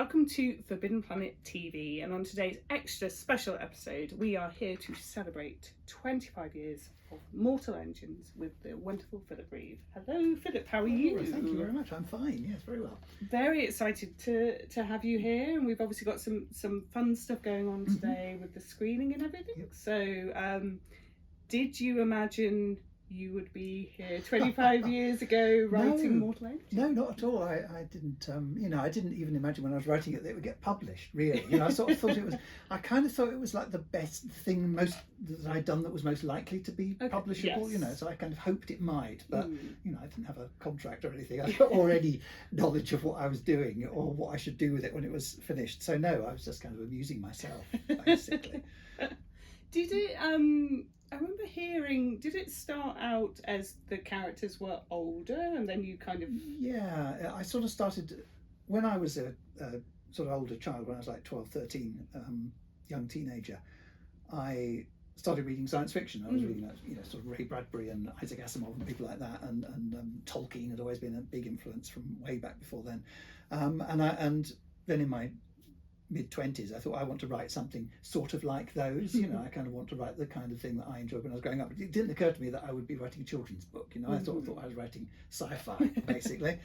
welcome to Forbidden Planet TV, and on today's extra special episode we are here to celebrate 25 years of Mortal Engines with the wonderful Philip Reeve. Hello Philip, how are you? Well, thank you very much, I'm fine, yes, very well. Very excited to have you here, and we've obviously got some fun stuff going on today with the screening and everything. Yep. So did you imagine you would be here 25 years ago writing Mortal Engines? No, not at all. I didn't, I didn't even imagine when I was writing it that it would get published, really. I sort of thought it was, I kind of thought it was like the best thing that I'd done that was most likely to be publishable, yes. So I kind of hoped it might, but, I didn't have a contract or anything or any knowledge of what I was doing or what I should do with it when it was finished. So no, I was just kind of amusing myself, basically. Did it, I remember hearing, did it start out as the characters were older and then you kind of... Yeah, I sort of started, when I was a sort of older child, when I was like 12, 13, young teenager, I started reading science fiction. I was reading, sort of Ray Bradbury and Isaac Asimov and people like that, and Tolkien had always been a big influence from way back before then. And then in my mid-20s, I thought I want to write something sort of like those. I kind of want to write the kind of thing that I enjoyed when I was growing up. It didn't occur to me that I would be writing a children's book. I thought I was writing sci-fi basically.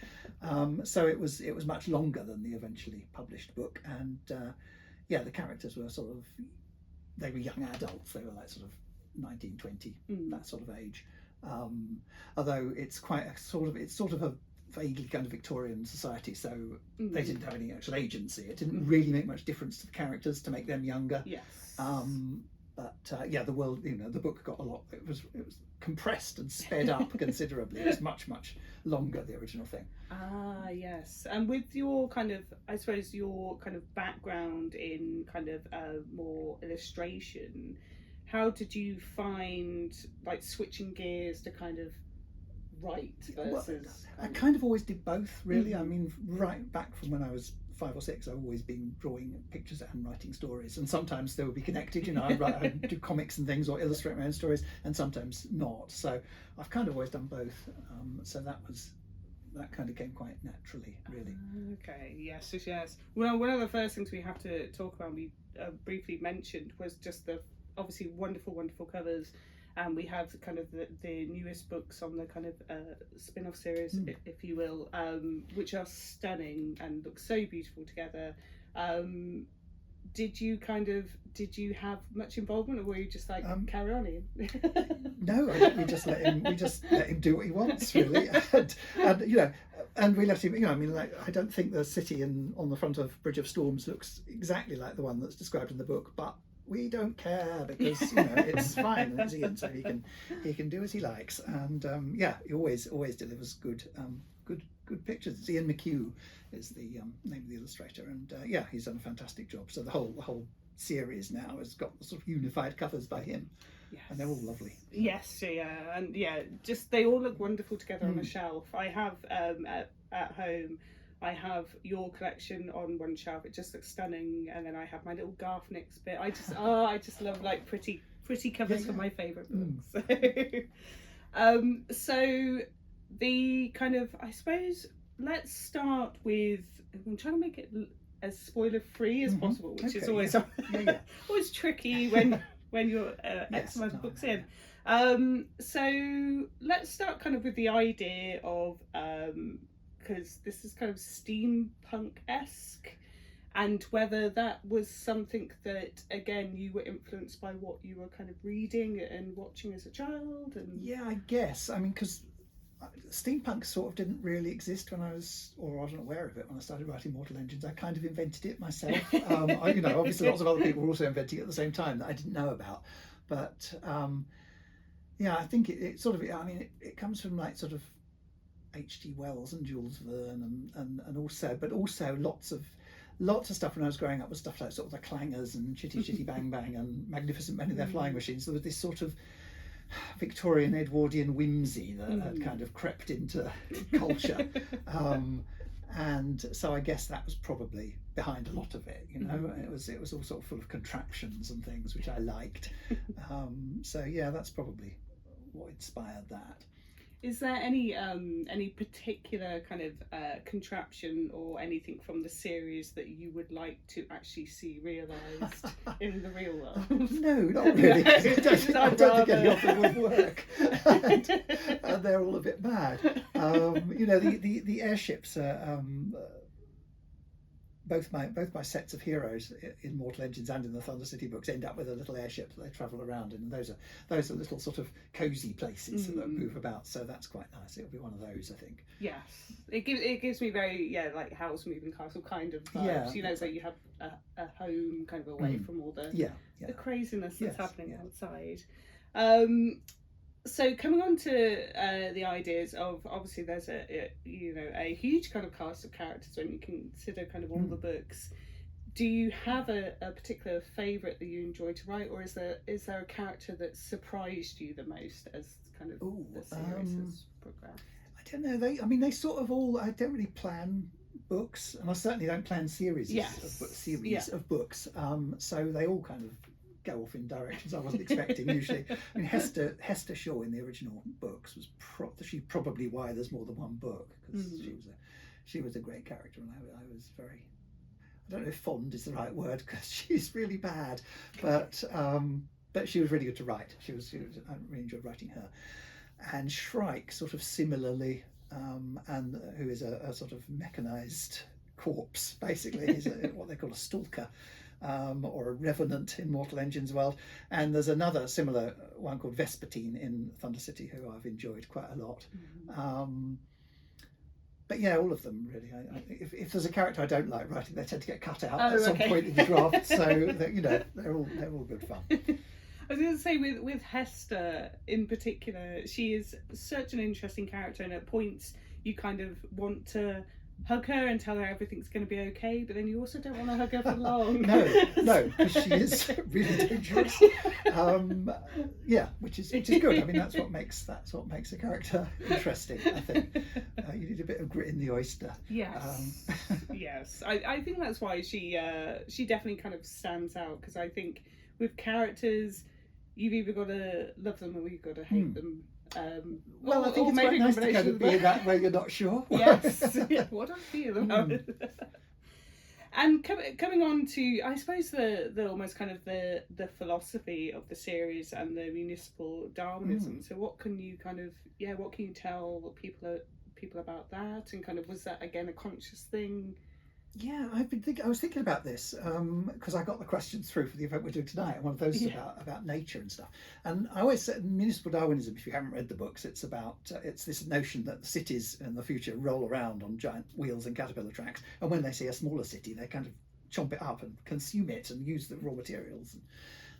So it was much longer than the eventually published book, and the characters were sort of, they were young adults. They were like sort of 19, 20, that sort of age. Although it's quite a sort of a vaguely kind of Victorian society, so they didn't have any actual agency. It didn't really make much difference to the characters to make them younger. Yes. The world, the book got a lot. It was compressed and sped up considerably. It was much longer, the original thing. Ah, yes. And with your kind of, I suppose, your kind of background in kind of more illustration, how did you find like switching gears to kind of write versus... I kind of always did both, really. I mean, right back from when I was 5 or 6, I've always been drawing pictures and writing stories, and sometimes they would be connected. I'd do comics and things or illustrate my own stories, and sometimes not. So I've kind of always done both. So that kind of came quite naturally, really. Okay, yes. Well, one of the first things we have to talk about, we briefly mentioned, was just the obviously wonderful covers. And we have kind of the newest books on the kind of spin-off series, if you will, which are stunning and look so beautiful together. Did you have much involvement, or were you just like carry on, Ian? No, we just let him do what he wants, really, and we let him. I don't think the city on the front of Bridge of Storms looks exactly like the one that's described in the book, but we don't care because it's fine, and it's Ian, so he can do as he likes, and he always delivers good pictures. It's Ian McHugh is the name of the illustrator, and he's done a fantastic job. So the whole series now has got sort of unified covers by him. Yes. And they're all lovely. Yes, and just they all look wonderful together on a shelf. I have at home, I have your collection on one shelf. It just looks stunning, and then I have my little Garfnick's bit. I just love like pretty covers for my favourite books. So the kind of, I suppose, let's start with, I'm trying to make it as spoiler free as possible, which is always always tricky when you're X amount of books in. So let's start kind of with the idea of because this is kind of steampunk-esque, and whether that was something that, again, you were influenced by what you were kind of reading and watching as a child. And I guess, because steampunk sort of didn't really exist when I wasn't aware of it when I started writing Mortal Engines. I kind of invented it myself. Obviously lots of other people were also inventing it at the same time that I didn't know about, but I think it sort of, it comes from like sort of H.G. Wells and Jules Verne, and also lots of stuff when I was growing up was stuff like sort of the Clangers and Chitty Chitty Bang Bang and Magnificent Men in Their Flying Machines. There was this sort of Victorian Edwardian whimsy that had kind of crept into culture, and so I guess that was probably behind a lot of it. It was all sort of full of contraptions and things which I liked. That's probably what inspired that. Is there any particular kind of contraption or anything from the series that you would like to actually see realised in the real world? No, not really. I don't think any of them would work. And they're all a bit mad. The airships are. Both my sets of heroes in Mortal Engines and in the Thunder City books end up with a little airship that they travel around in, and those are little sort of cosy places that move about. So that's quite nice. It'll be one of those, I think. Yes, it gives me very like House Moving Castle kind of vibes. So you have a home kind of away from all the craziness that's happening outside. So coming on to the ideas of, obviously there's a huge kind of cast of characters when you consider kind of all the books. Do you have a particular favourite that you enjoy to write, or is there a character that surprised you the most as kind of the series has progressed? I don't know. They sort of all. I don't really plan books, and I certainly don't plan series of books. So they all kind of go off in directions I wasn't expecting usually. Hester Shaw in the original books was probably why there's more than one book, because she was a great character, and I was very, I don't know if fond is the right word, because she's really bad, but she was really good to write. I really enjoyed writing her. And Shrike sort of similarly, and who is a sort of mechanised corpse basically. He's what they call a stalker. Or a revenant in Mortal Engines world, and there's another similar one called Vespertine in Thunder City, who I've enjoyed quite a lot. But yeah, all of them really. If there's a character I don't like writing, they tend to get cut out at some point in the draft. So they're all good fun. I was going to say with Hester in particular, she is such an interesting character, and at points you kind of want to hug her and tell her everything's going to be okay, but then you also don't want to hug her for long. No, because she is really dangerous. Which is good. That's what makes a character interesting, I think. You need a bit of grit in the oyster. Yes. Yes. I think that's why she definitely kind of stands out, because I think with characters, you've either got to love them or you've got to hate them. I think it's quite nice to kind of be that way you're not sure. Yes, what I feel about it. And coming on to, I suppose, the almost kind of the philosophy of the series and the municipal Darwinism. So what can you tell people about that, and kind of, was that again a conscious thing? Yeah, I was thinking about this because I got the questions through for the event we're doing tonight, and one of those is about nature and stuff. And I always said municipal Darwinism, if you haven't read the books, it's about it's this notion that the cities in the future roll around on giant wheels and caterpillar tracks, and when they see a smaller city, they kind of chomp it up and consume it and use the raw materials and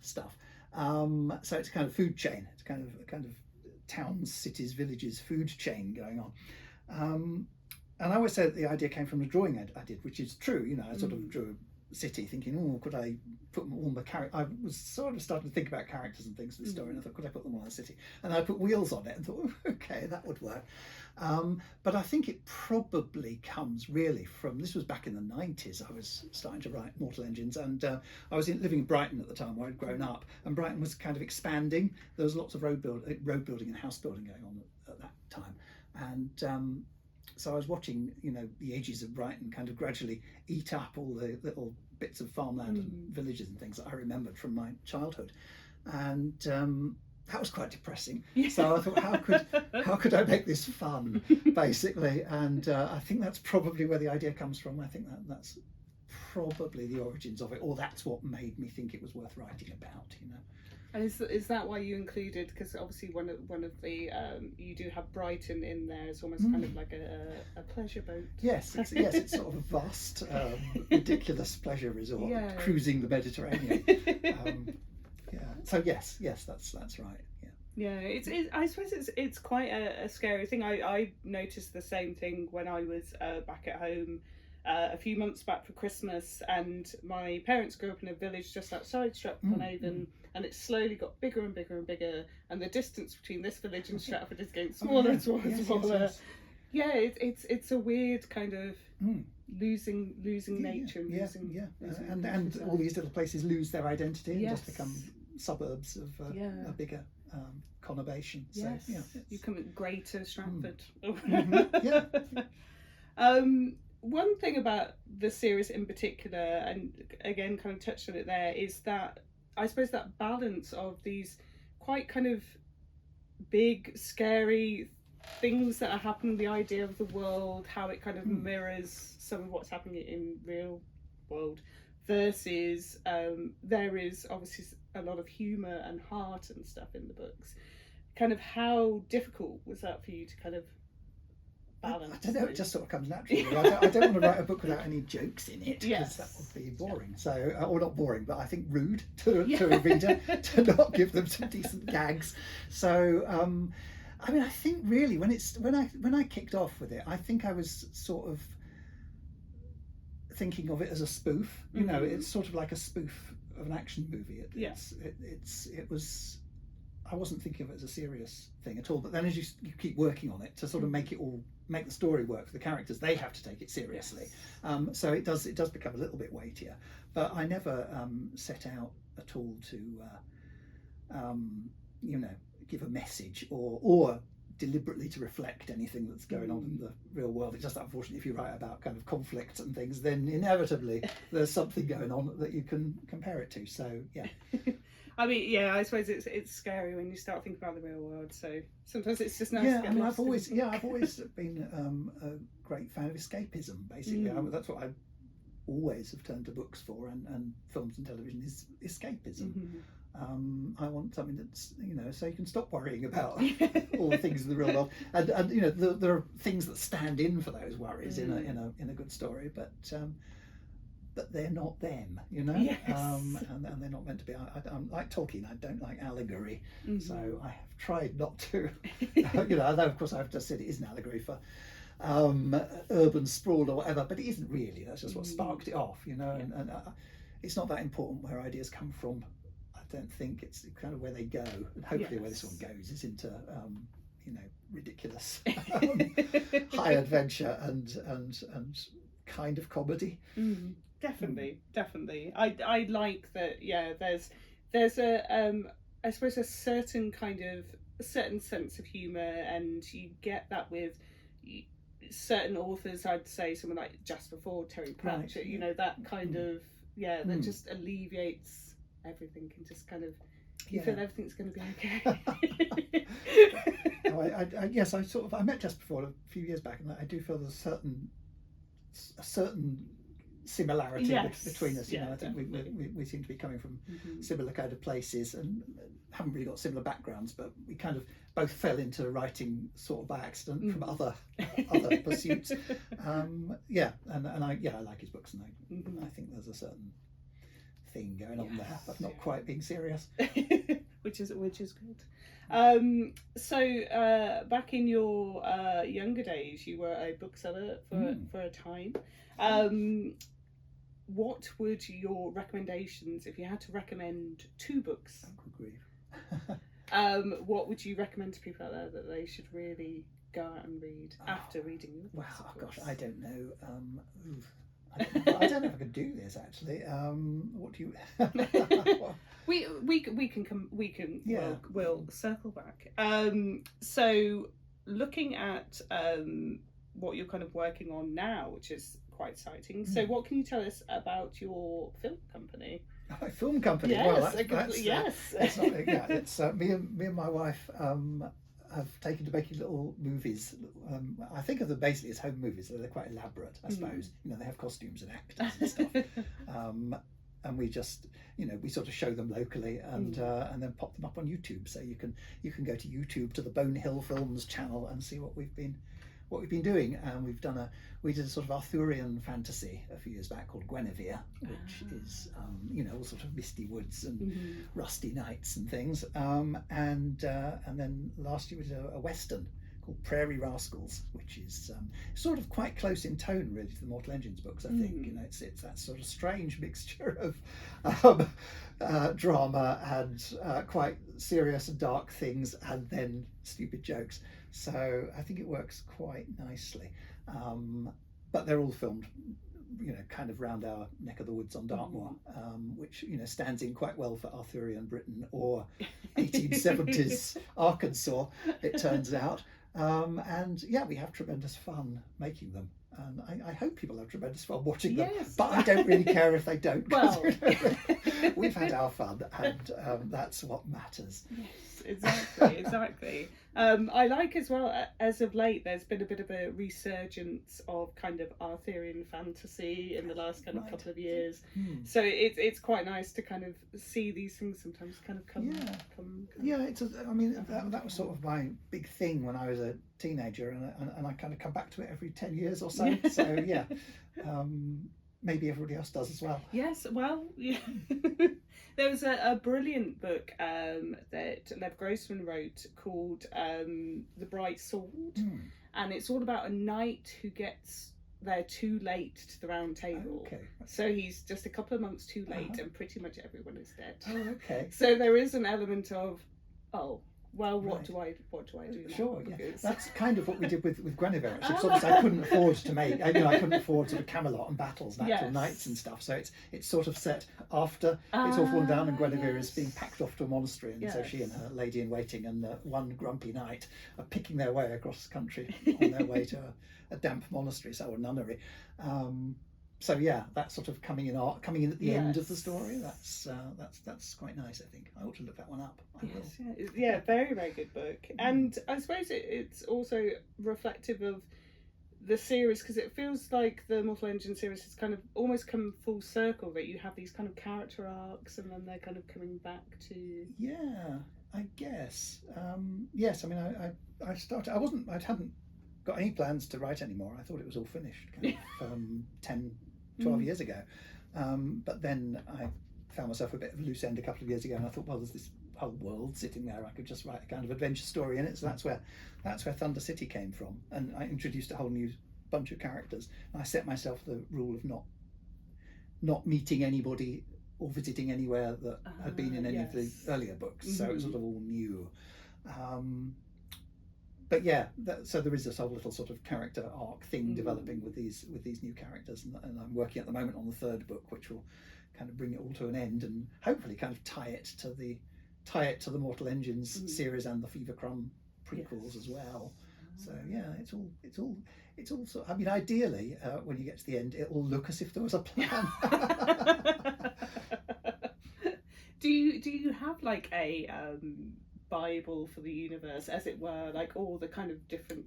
stuff. So it's a kind of food chain. It's kind of towns, cities, villages, food chain going on. And I always say that the idea came from the drawing I did, which is true. I sort of drew a city thinking, could I put all the characters? I was sort of starting to think about characters and things for the story, and I thought, could I put them all in a city? And I put wheels on it and thought, okay, that would work. But I think it probably comes really from, this was back in the 90s, I was starting to write Mortal Engines, and I was living in Brighton at the time where I'd grown up, and Brighton was kind of expanding. There was lots of road building and house building going on at that time. And so I was watching, the ages of Brighton kind of gradually eat up all the little bits of farmland and villages and things that I remembered from my childhood, and that was quite depressing. So I thought, how could I make this fun, basically? And I think that's probably where the idea comes from. I think that's probably the origins of it, or that's what made me think it was worth writing about. And is that why you included? Because obviously one of the you do have Brighton in there. It's almost kind of like a pleasure boat. Yes, it's sort of a vast, ridiculous pleasure resort, cruising the Mediterranean. So yes, that's right. Yeah, I suppose it's quite a scary thing. I noticed the same thing when I was back at home a few months back for Christmas, and my parents grew up in a village just outside Stratford-on-Avon, and it slowly got bigger and bigger and bigger, and the distance between this village and Stratford is getting smaller and smaller and smaller. Yes. Yeah, it's a weird kind of losing nature and losing and all these little places lose their identity and just become suburbs of a bigger conurbation. So, Yes, yeah, you come at Greater Stratford. Yeah. One thing about the series in particular, and again kind of touched on it there, is that I suppose that balance of these quite kind of big, scary things that are happening, the idea of the world, how it kind of mirrors some of what's happening in real world, versus there is obviously a lot of humour and heart and stuff in the books. Kind of how difficult was that for you to kind of balance? I don't know, it just sort of comes naturally. I don't want to write a book without any jokes in it, because Yes. that would be boring. So, or not boring, but I think rude to a reader to not give them some decent gags. So, I mean, I think really when I kicked off with it, I think I was sort of thinking of it as a spoof. You know, it's sort of like a spoof of an action movie. It was. I wasn't thinking of it as a serious thing at all. But then as you keep working on it to sort of make the story work for the characters, they have to take it seriously. So it does become a little bit weightier. But I never set out at all to give a message or deliberately to reflect anything that's going on in the real world. It's just unfortunately if you write about kind of conflict and things, then inevitably there's something going on that you can compare it to. So yeah. I mean, yeah, I suppose it's scary when you start thinking about the real world. So sometimes it's just nice. Yeah, to get I mean, lost I've in always been a great fan of escapism. Basically, that's what I always have turned to books for, and films and television is escapism. I want something that's, so you can stop worrying about all the things in the real world, and there are things that stand in for those worries in a good story, but they're not them, Yes. and they're not meant to be. I'm like Tolkien. I don't like allegory, so I have tried not to. Although of course I've just said it is an allegory for urban sprawl or whatever, but it isn't really. That's just what sparked it off, and it's not that important where ideas come from. I don't think. It's kind of where they go, and hopefully where this one goes is into ridiculous high adventure and kind of comedy. Definitely. I like that. Yeah, there's a I suppose a certain sense of humour, and you get that with certain authors. I'd say someone like Jasper Fforde, Terry Pratchett. That kind of that just alleviates everything and just kind of you feel everything's going to be okay. Yes, I met Jasper Fforde a few years back, and I do feel there's a certain similarity between us. I think we seem to be coming from similar kind of places and haven't really got similar backgrounds, but we kind of both fell into writing sort of by accident from other pursuits. And I like his books, and I think there's a certain thing going on there, but not quite being serious. which is good. So back in your younger days, you were a bookseller for a time. What would your recommendations, if you had to recommend 2 books? Oh, good grief. What would you recommend to people out there that they should really go out and read after reading your books? Wow, gosh, I don't know. I don't know if I could do this actually. What do you? We'll circle back. So looking at what you're kind of working on now, which is quite exciting. So what can you tell us about your film company? My film company. Yes, well, yes. It's not, it's me and my wife have taken to making little movies. I think of them basically as home movies. They're quite elaborate, I suppose. They have costumes and actors and stuff. And we just, we sort of show them locally and then pop them up on YouTube. So you can go to YouTube to the Bonehill Films channel and see what we've been doing. And we did a sort of Arthurian fantasy a few years back called Guinevere, which is all sort of misty woods and rusty nights and things. And then last year we did a western called Prairie Rascals, which is sort of quite close in tone really to the Mortal Engines books. I think it's that sort of strange mixture of drama and quite serious and dark things, and then stupid jokes. So I think it works quite nicely. But they're all filmed kind of round our neck of the woods on Dartmoor, which stands in quite well for Arthurian Britain or 1870s Arkansas, it turns out. And yeah, we have tremendous fun making them. And I hope people have tremendous fun watching them, but I don't really care if they don't. Well, we've had our fun, and that's what matters. Yes, exactly. I like as well, as of late, there's been a bit of a resurgence of kind of Arthurian fantasy in the last kind of couple of years. So it's quite nice to kind of see these things sometimes kind of come. Yeah, that was sort of my big thing when I was a teenager, and I kind of come back to it every 10 years or so. So yeah, maybe everybody else does as well. Yes, well, yeah. There was a brilliant book that Lev Grossman wrote called The Bright Sword, and it's all about a knight who gets there too late to the round table. Okay. So he's just a couple of months too late, and pretty much everyone is dead. Oh, okay. So there is an element of, well, what do I do now? Sure, yeah. That's kind of what we did with Guinevere. Actually, obviously I couldn't afford to make. I couldn't afford sort of Camelot and battles and actual knights and stuff. So it's sort of set after it's all fallen down, and Guinevere is being packed off to a monastery, and so she and her lady in waiting and one grumpy knight are picking their way across the country on their way to a damp monastery, or nunnery. So yeah, that's sort of coming in at the end of the story. That's quite nice. I think I ought to look that one up. I will. Yeah, very, very good book. And I suppose it's also reflective of the series, because it feels like the Mortal Engine series has kind of almost come full circle, that you have these kind of character arcs and then they're kind of coming back to. Yeah, I guess. Yes, I mean, I started. I hadn't got any plans to write anymore. I thought it was all finished kind of 10, 12 years ago. But then I found myself a bit of a loose end a couple of years ago, and I thought, well, there's this whole world sitting there. I could just write a kind of adventure story in it. So that's where Thunder City came from. And I introduced a whole new bunch of characters. And I set myself the rule of not meeting anybody or visiting anywhere that had been in any of the earlier books. So it was sort of all new. But yeah, so there is this whole little sort of character arc thing developing with these new characters, and I'm working at the moment on the third book, which will kind of bring it all to an end and hopefully kind of tie it to the Mortal Engines series and the Fever Crumb prequels as well. So yeah, it's all sort. I mean, ideally, when you get to the end, it will look as if there was a plan. Do you have like a Bible for the universe, as it were, like all the kind of different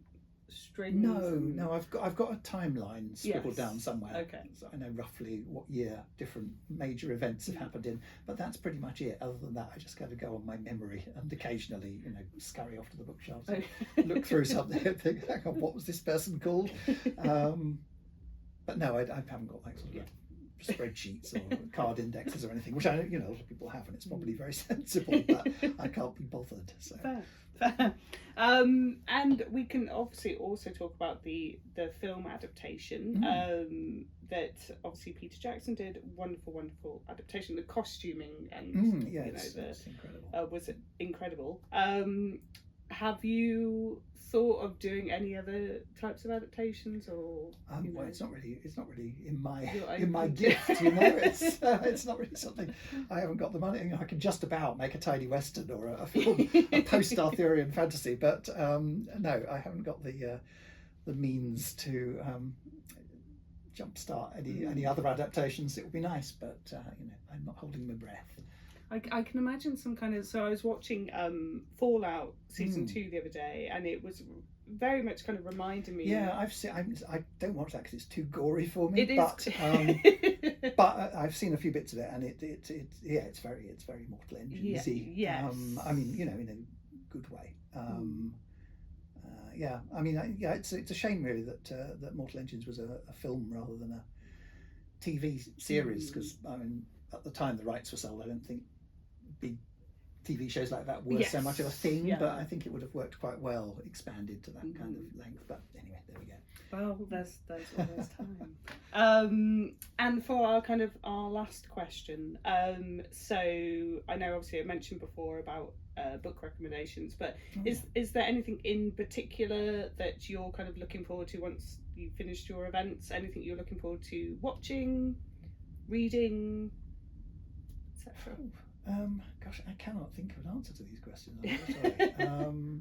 strings? No, I've got a timeline scribbled down somewhere. Okay. So I know roughly what year different major events have happened in, but that's pretty much it. Other than that, I just got to go on my memory and occasionally, scurry off to the bookshelves and look through something and think, hang on, what was this person called? But no, I haven't got like sort of spreadsheets or card indexes or anything, which I know a lot of people have, and it's probably very sensible, but I can't be bothered. So fair. And we can obviously also talk about the film adaptation that obviously Peter Jackson did. Wonderful adaptation. The costuming and it's incredible. Was incredible. Have you thought of doing any other types of adaptations, or well, it's not really in my gift. It's not really something. I haven't got the money. I can just about make a tidy western or a film, a post-Arthurian fantasy, but no, I haven't got the means to jumpstart any other adaptations. It would be nice, but I'm not holding my breath. I can imagine some kind of. So I was watching Fallout season 2 the other day, and it was very much kind of reminding me. Yeah, I don't watch that because it's too gory for me. It is. But I've seen a few bits of it, and it's very Mortal Engine-y. Yes. I mean, in a good way. Yeah. I mean, it's a shame really that Mortal Engines was a film rather than a TV series, because I mean, at the time the rights were sold, I don't think big TV shows like that were so much of a thing, Yeah. but I think it would have worked quite well expanded to that kind of length. But anyway, there we go. Well, there's always time. And for our last question, so I know obviously I mentioned before about book recommendations, but is there anything in particular that you're kind of looking forward to once you've finished your events? Anything you're looking forward to watching, reading, etc.? Gosh, I cannot think of an answer to these questions. I'm sorry.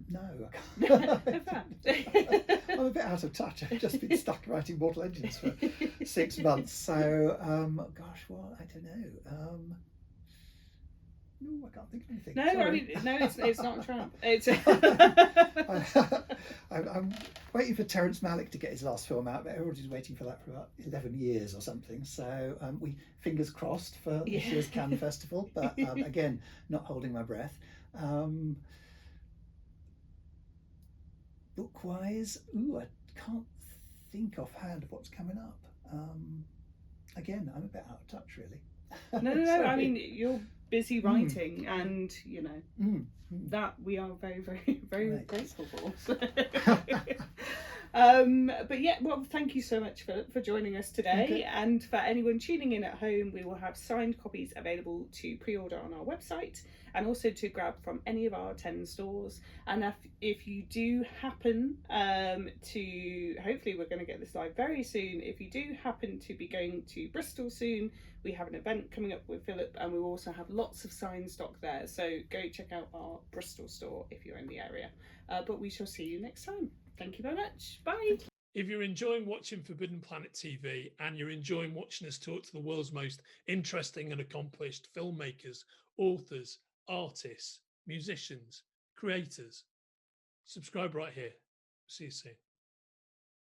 No, I can't. I'm a bit out of touch. I've just been stuck writing Mortal Engines for 6 months. So, gosh, well, I don't know. No, I can't think of anything. No, Sorry. I mean, no, it's not a trap. It's I'm waiting for Terrence Malick to get his last film out, but everybody's waiting for that for about 11 years or something. So we fingers crossed for this year's Cannes Festival, but again, not holding my breath. Book-wise, I can't think offhand of what's coming up. Again, I'm a bit out of touch, really. No. I mean, you're busy writing, and you know that we are very, very, very grateful for. But yeah, well, thank you so much for joining us today. Okay. And for anyone tuning in at home, we will have signed copies available to pre-order on our website, and also to grab from any of our 10 stores. And if you do happen to, hopefully we're going to get this live very soon, if you do happen to be going to Bristol soon, we have an event coming up with Philip, and we will also have lots of signed stock there, so go check out our Bristol store if you're in the area. But we shall see you next time. Thank you very much. Bye. If you're enjoying watching Forbidden Planet TV and you're enjoying watching us talk to the world's most interesting and accomplished filmmakers, authors, artists, musicians, creators, subscribe right here. See you soon.